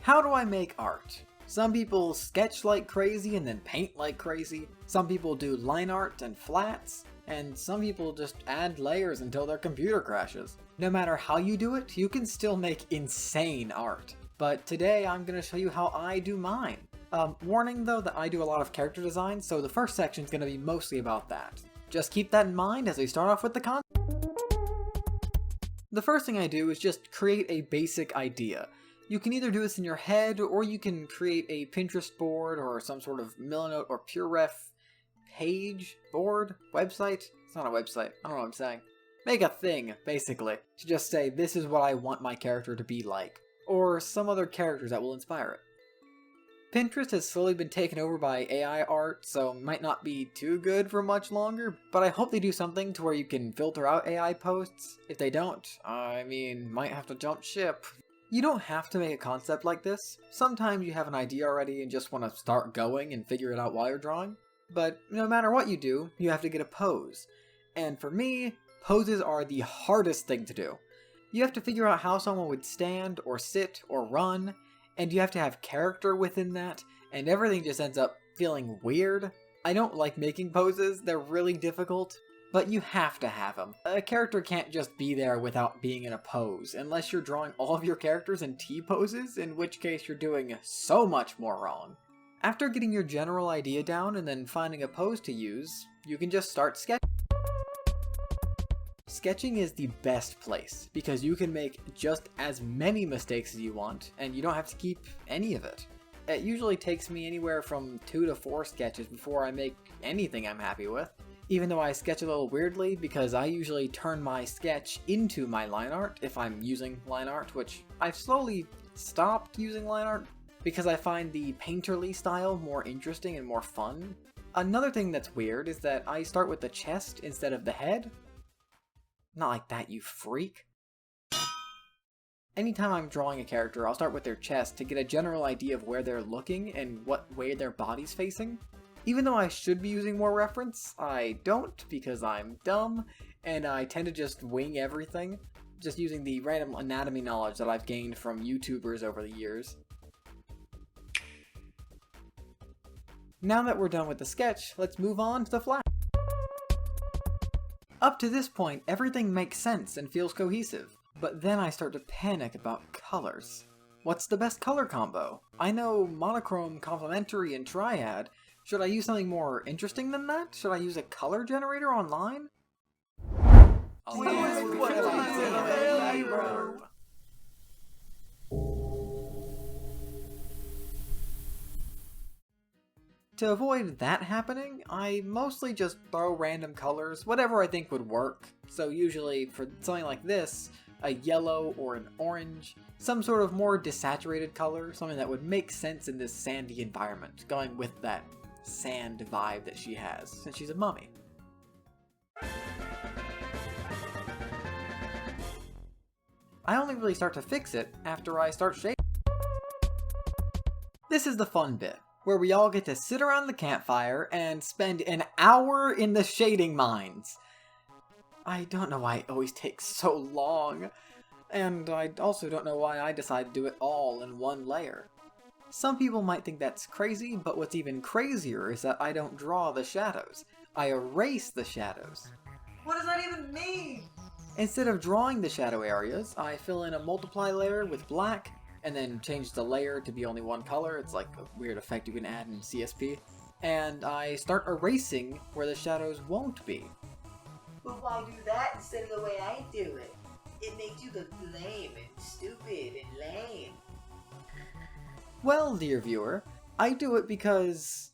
How do I make art? Some people sketch like crazy and then paint like crazy. Some people do line art and flats. And some people just add layers until their computer crashes. No matter how you do it, you can still make insane art. But today I'm going to show you how I do mine. Warning though that I do a lot of character design, so the first section is going to be mostly about that. Just keep that in mind as we start off with the content. The first thing I do is just create a basic idea. You can either do this in your head, or you can create a Pinterest board or some sort of Milanote or PureRef page, board, website. It's not a website, I don't know what I'm saying. Make a thing, basically, to just say this is what I want my character to be like, or some other characters that will inspire it. Pinterest has slowly been taken over by AI art, so might not be too good for much longer, but I hope they do something to where you can filter out AI posts. If they don't, might have to jump ship. You don't have to make a concept like this. Sometimes you have an idea already and just want to start going and figure it out while you're drawing. But no matter what you do, you have to get a pose. And for me, poses are the hardest thing to do. You have to figure out how someone would stand, or sit, or run, and you have to have character within that, and everything just ends up feeling weird. I don't like making poses, they're really difficult, but you have to have them. A character can't just be there without being in a pose, unless you're drawing all of your characters in T-poses, in which case you're doing so much more wrong. After getting your general idea down and then finding a pose to use, you can just start sketching. Sketching is the best place, because you can make just as many mistakes as you want, and you don't have to keep any of it. It usually takes me anywhere from 2 to 4 sketches before I make anything I'm happy with, even though I sketch a little weirdly, because I usually turn my sketch into my line art if I'm using line art, which I've slowly stopped using line art, because I find the painterly style more interesting and more fun. Another thing that's weird is that I start with the chest instead of the head. Not like that, you freak. Anytime I'm drawing a character, I'll start with their chest to get a general idea of where they're looking and what way their body's facing. Even though I should be using more reference, I don't because I'm dumb, and I tend to just wing everything, just using the random anatomy knowledge that I've gained from YouTubers over the years. Now that we're done with the sketch, let's move on to the flash. Up to this point, everything makes sense and feels cohesive, but then I start to panic about colors. What's the best color combo? I know monochrome, complementary, and triad. Should I use something more interesting than that? Should I use a color generator online? To avoid that happening, I mostly just throw random colors, whatever I think would work. So usually for something like this, a yellow or an orange, some sort of more desaturated color, something that would make sense in this sandy environment, going with that sand vibe that she has, since she's a mummy. I only really start to fix it after I start shading. This is the fun bit, where we all get to sit around the campfire and spend an hour in the shading mines. I don't know why it always takes so long, and I also don't know why I decide to do it all in one layer. Some people might think that's crazy, but what's even crazier is that I don't draw the shadows. I erase the shadows. What does that even mean? Instead of drawing the shadow areas, I fill in a multiply layer with black, and then change the layer to be only one color. It's like a weird effect you can add in CSP. And I start erasing where the shadows won't be. But why do that instead of the way I do it? It makes you look lame and stupid and lame. Well, dear viewer, I do it because...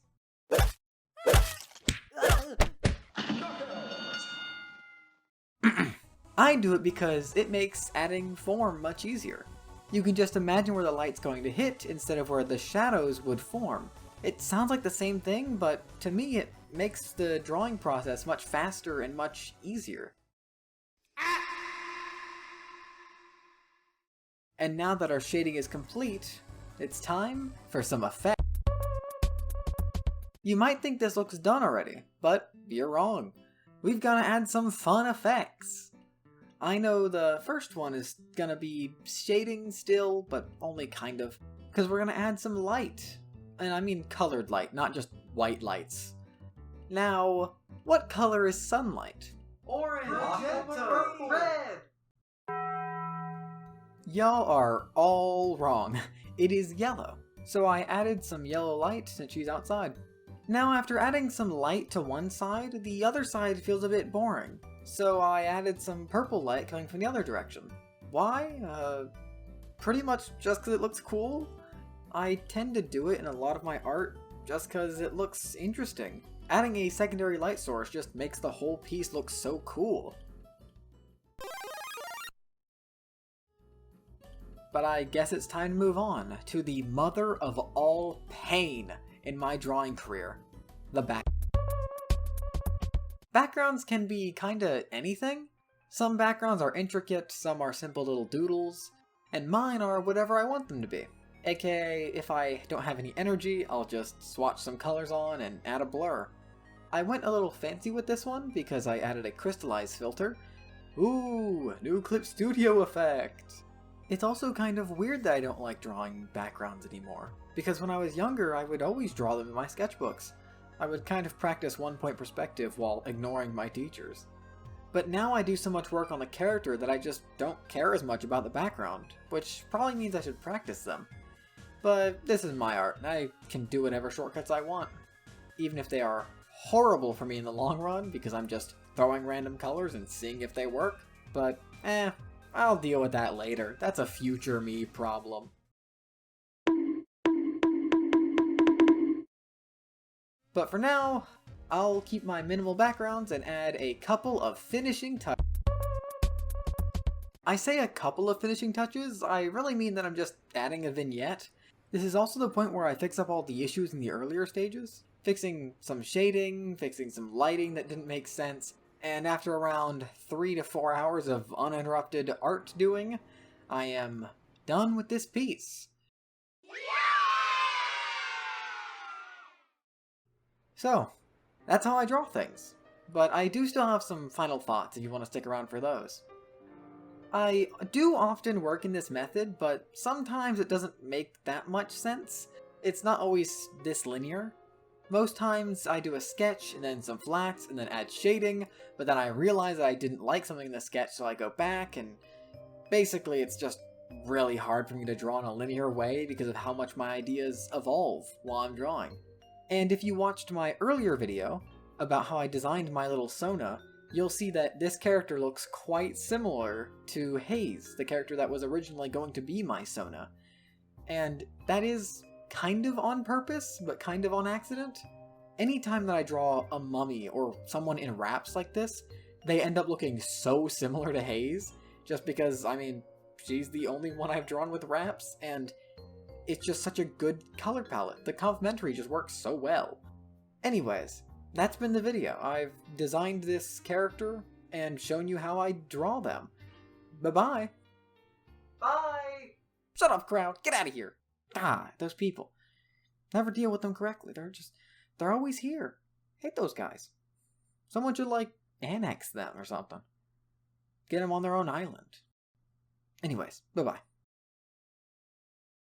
I do it because it makes adding form much easier. You can just imagine where the light's going to hit instead of where the shadows would form. It sounds like the same thing, but to me it makes the drawing process much faster and much easier. And now that our shading is complete, it's time for some effect. You might think this looks done already, but you're wrong. We've got to add some fun effects. I know the first one is gonna be shading still, but only kind of. because we're gonna add some light. And I mean colored light, not just white lights. Now, what color is sunlight? Orange, Magenta, red. Y'all are all wrong. It is yellow. So I added some yellow light since she's outside. Now after adding some light to one side, the other side feels a bit boring. So I added some purple light coming from the other direction. Why? Pretty much just because it looks cool. I tend to do it in a lot of my art just because it looks interesting. Adding a secondary light source just makes the whole piece look so cool. But I guess it's time to move on to the mother of all pain in my drawing career, the back. Backgrounds can be kinda anything. Some backgrounds are intricate, some are simple little doodles, and mine are whatever I want them to be. AKA, if I don't have any energy, I'll just swatch some colors on and add a blur. I went a little fancy with this one because I added a crystallize filter. Ooh, new Clip Studio effect! It's also kind of weird that I don't like drawing backgrounds anymore, because when I was younger I would always draw them in my sketchbooks. I would kind of practice one-point perspective while ignoring my teachers. But now I do so much work on the character that I just don't care as much about the background, which probably means I should practice them. But this is my art, and I can do whatever shortcuts I want. Even if they are horrible for me in the long run, because I'm just throwing random colors and seeing if they work. But, I'll deal with that later. That's a future me problem. But for now, I'll keep my minimal backgrounds and add a couple of finishing touches. I say a couple of finishing touches, I really mean that I'm just adding a vignette. This is also the point where I fix up all the issues in the earlier stages. Fixing some shading, fixing some lighting that didn't make sense, and after around 3 to 4 hours of uninterrupted art doing, I am done with this piece. So, that's how I draw things. But I do still have some final thoughts if you want to stick around for those. I do often work in this method, but sometimes it doesn't make that much sense. It's not always this linear. Most times I do a sketch, and then some flats, and then add shading, but then I realize that I didn't like something in the sketch, so I go back, and basically it's just really hard for me to draw in a linear way because of how much my ideas evolve while I'm drawing. And if you watched my earlier video about how I designed my little Sona, you'll see that this character looks quite similar to Haze, the character that was originally going to be my Sona. And that is kind of on purpose, but kind of on accident. Anytime that I draw a mummy or someone in wraps like this, they end up looking so similar to Haze, just because, I mean, she's the only one I've drawn with wraps, and it's just such a good color palette. The complementary just works so well. Anyways, that's been the video. I've designed this character and shown you how I draw them. Bye-bye. Bye. Shut up, crowd. Get out of here. Ah, those people. Never deal with them correctly. They're always here. Hate those guys. Someone should, like, annex them or something. Get them on their own island. Anyways, bye-bye.